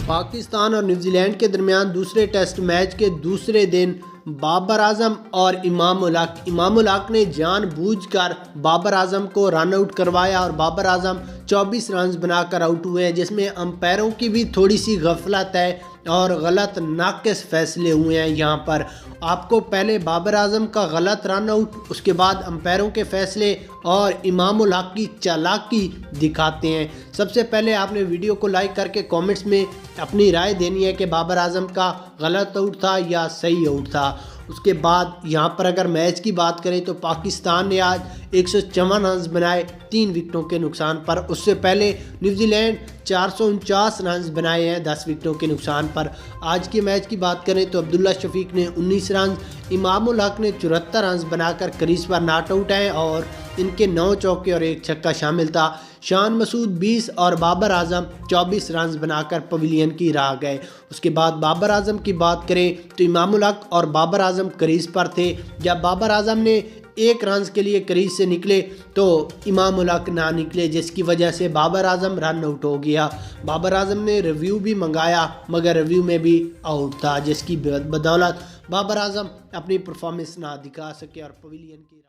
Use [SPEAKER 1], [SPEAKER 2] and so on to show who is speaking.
[SPEAKER 1] पाकिस्तान और न्यूजीलैंड के दरमियान दूसरे टेस्ट मैच के दूसरे दिन बाबर आजम और इमाम उल हक ने जानबूझकर बाबर आजम को रन आउट करवाया और बाबर आजम 24 रन बनाकर आउट हुए हैं, जिसमें अंपायरों की भी थोड़ी सी गफलत है और गलत नाक़िस फैसले हुए हैं। यहाँ पर आपको पहले बाबर आजम का गलत रन आउट, उसके बाद अंपायरों के फैसले और इमाम उल हक की चालाकी दिखाते हैं। सबसे पहले आपने वीडियो को लाइक करके कमेंट्स में अपनी राय देनी है कि बाबर आजम का गलत आउट था या सही आउट था। उसके बाद यहाँ पर अगर मैच की बात करें तो पाकिस्तान ने आज 154 रन बनाए 3 विकेटों के नुकसान पर। उससे पहले न्यूजीलैंड 449 रन बनाए हैं 10 विकेटों के नुकसान पर। आज के मैच की बात करें तो अब्दुल्ला शफीक ने 19 रन, इमाम उल हक ने 74 रन बनाकर क्रीज पर नॉट आउट हैं और इनके 9 चौके और 1 छक्का शामिल था। शान मसूद 20 और बाबर आजम 24 रन बनाकर पवेलियन की राह गए। उसके बाद बाबर आजम की बात करें तो इमाम उल हक और बाबर आजम क्रीज पर थे। जब बाबर आजम ने 1 रन के लिए क्रीज से निकले तो इमाम उल हक ना निकले, जिसकी वजह से बाबर आजम रन आउट हो गया। बाबर आजम ने रिव्यू भी मंगाया मगर रिव्यू में भी आउट था, जिसकी बदौलत बाबर आजम अपनी परफॉर्मेंस ना दिखा सके और पवेलियन की